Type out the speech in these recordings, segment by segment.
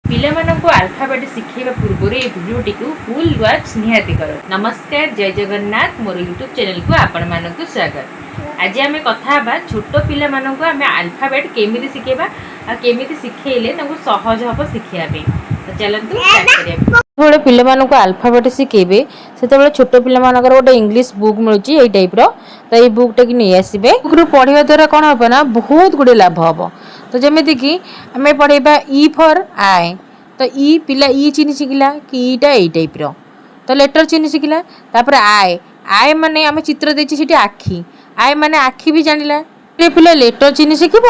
ପିଲାମାନଙ୍କୁ ଆଲଫାବେଟ୍ ଶିଖାଇବା ପୂର୍ବରୁ ଏହି ଭିଡ଼ିଓଟିକୁ ଫୁଲ୍ ୱାଚ୍ ନିହାତି କର। ନମସ୍କାର, ଜୟ ଜଗନ୍ନାଥ। ମୋର ୟୁଟ୍ୟୁବ୍ ଚ୍ୟାନେଲକୁ ଆପଣମାନଙ୍କୁ ସ୍ୱାଗତ। ଆଜି ଆମେ କଥା ହେବା ଛୋଟ ପିଲାମାନଙ୍କୁ ଆମେ ଆଲଫାବେଟ୍ କେମିତି ଶିଖାଇବା ଆଉ କେମିତି ଶିଖେଇଲେ ତାଙ୍କୁ ସହଜ ହେବ ଶିଖିବା ପାଇଁ। ତ ଚାଲନ୍ତୁ ଷ୍ଟାର୍ଟ କରିବା। ଯେତେବେଳେ ପିଲାମାନଙ୍କୁ ଆଲଫାବେଟ୍ ଶିଖେଇବେ ସେତେବେଳେ ଛୋଟ ପିଲାମାନଙ୍କର ଗୋଟେ ଇଂଲିଶ ବୁକ୍ ମିଳୁଛି ଏଇ ଟାଇପ୍ର। ତ ଏଇ ବୁକ୍ଟାକୁ ନେଇ ଆସିବେ। ବୁକ୍ରୁ ପଢ଼ିବା ଦ୍ୱାରା କ'ଣ ହେବ ନା ବହୁତ ଗୁଡ଼ିଏ ଲାଭ ହେବ। ତ ଯେମିତିକି ଆମେ ପଢ଼େଇବା ଇ ଫର୍ ଆଏ। ତ ଇ ପିଲା ଇ ଚିହ୍ନି ଶିଖିଲା କି ଇଟା ଏଇ ଟାଇପ୍ର। ତ ଲେଟର ଚିହ୍ନି ଶିଖିଲା। ତାପରେ ଆଏ ଆଏ ମାନେ ଆମେ ଚିତ୍ର ଦେଇଛି ସେଠି ଆଖି। ଆଏ ମାନେ ଆଖି ବି ଜାଣିଲା। ପିଲା ଲେଟର ଚିହ୍ନି ଶିଖିବ,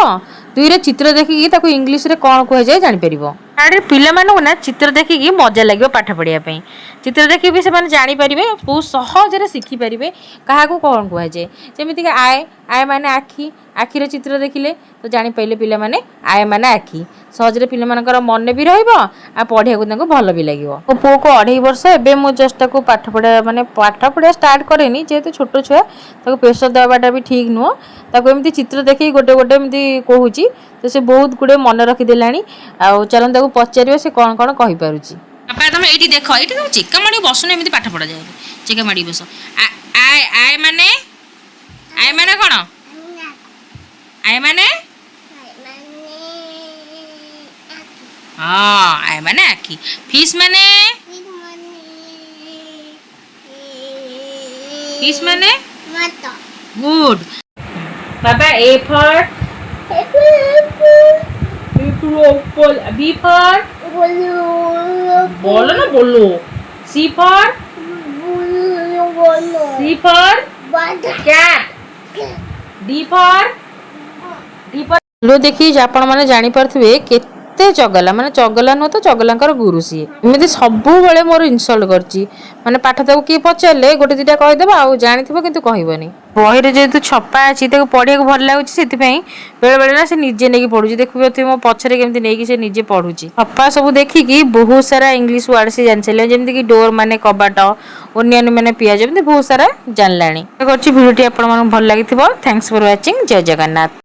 ଦୁଇରେ ଚିତ୍ର ଦେଖିକି ତାକୁ ଇଂଲିଶରେ କ'ଣ କୁହାଯାଏ ଜାଣିପାରିବ। ଆଡ଼େ ପିଲାମାନଙ୍କୁ ନା ଚିତ୍ର ଦେଖିକି ମଜା ଲାଗିବ ପାଠ ପଢ଼ିବା ପାଇଁ। ଚିତ୍ର ଦେଖିକି ବି ସେମାନେ ଜାଣିପାରିବେ, ବହୁତ ସହଜରେ ଶିଖିପାରିବେ କାହାକୁ କ'ଣ କୁହାଯାଏ। ଯେମିତିକି ଆଏ ଆଏ ମାନେ ଆଖି, ଆଖିର ଚିତ୍ର ଦେଖିଲେ ତ ଜାଣିପାରିଲେ ପିଲାମାନେ ଆଏ ମାନେ ଆଖି। ସହଜରେ ପିଲାମାନଙ୍କର ମନେ ବି ରହିବ ଆଉ ପଢ଼ିବାକୁ ତାଙ୍କୁ ଭଲ ବି ଲାଗିବ। ମୋ ପୁଅକୁ 2.5 ବର୍ଷ, ଏବେ ମୁଁ ଜଷ୍ଟ ତାକୁ ପାଠ ପଢ଼ିବା ଷ୍ଟାର୍ଟ କରେନି, ଯେହେତୁ ଛୋଟ ଛୁଆ ତାକୁ ପ୍ରେସର ଦେବାଟା ବି ଠିକ୍ ନୁହଁ। ତାକୁ ଏମିତି ଚିତ୍ର ଦେଖିକି ଗୋଟେ ଗୋଟେ ଏମିତି କହୁଛି, ତ ସେ ବହୁତ ଗୁଡ଼ିଏ ମନେ ରଖିଦେଲାଣି। ଆଉ ଚାଲନ୍ତୁ ତାକୁ ପଚାରିବା ସେ କ'ଣ କ'ଣ କହିପାରୁଛି। ବାପା ତମେ ଏଇଠି ଦେଖ, ଏଇଠି ତମେ ଚେକା ମାଡ଼ି ବସୁନ, ଏମିତି ପାଠ ପଢ଼ାଯାଏ। ଚେକା ମାଡ଼ି ବସ। ଆଏ ଆଏ ମାନେ କ'ଣ? ଆଏ ମାନେ ହଁ, ଆଏ ମାନେ ଆଖି। ଫିସ୍ ମାନେ ଗୁଡ୍। ବାବା ଏ ଫର୍ বি ফর বলো না বলো। C for cat. D for দেখি ଆପଣ ମାନେ ଜାଣିପାରୁଥିବେ କେତେ ଚଗଲା, ମାନେ ଚଗଲା ନୁହଁ ତ ଚଗଲାଙ୍କର ଗୁରୁ ସିଏ। ଏମିତି ସବୁବେଳେ ମୋର ଇନସଲ୍ଟ କରିଛି। ମାନେ ପାଠ ତାକୁ କିଏ ପଚାରିଲେ ଗୋଟେ ଦିଟା କହିଦେବ, ଆଉ ଜାଣିଥିବ କିନ୍ତୁ କହିବନି। ବହିରେ ଯେହେତୁ ଛପା ଅଛି ତାକୁ ପଢ଼ିବାକୁ ଭଲ ଲାଗୁଛି, ସେଥିପାଇଁ ବେଳେବେଳେ ନା ସେ ନିଜେ ନେଇକି ପଢ଼ୁଛି। ଦେଖୁଥିବେ ମୋ ପଛରେ କେମିତି ନେଇକି ସେ ନିଜେ ପଢ଼ୁଛି। ଛପା ସବୁ ଦେଖିକି ବହୁତ ସାରା ଇଂଲିଶ ୱାର୍ଡ ସେ ଜାଣି ସାରିଲାଣି। ଯେମିତିକି ଡୋର୍ ମାନେ କବାଟ, ଓନିଅନ୍ ମାନେ ପିଆଜ, ଏମିତି ବହୁତ ସାରା ଜାଣିଲାଣି। ଆଶା କରୁଛି ଭିଡ଼ିଓଟି ଆପଣମାନଙ୍କୁ ଭଲ ଲାଗିଥିବ। Thanks for watching. ଜୟ ଜଗନ୍ନାଥ।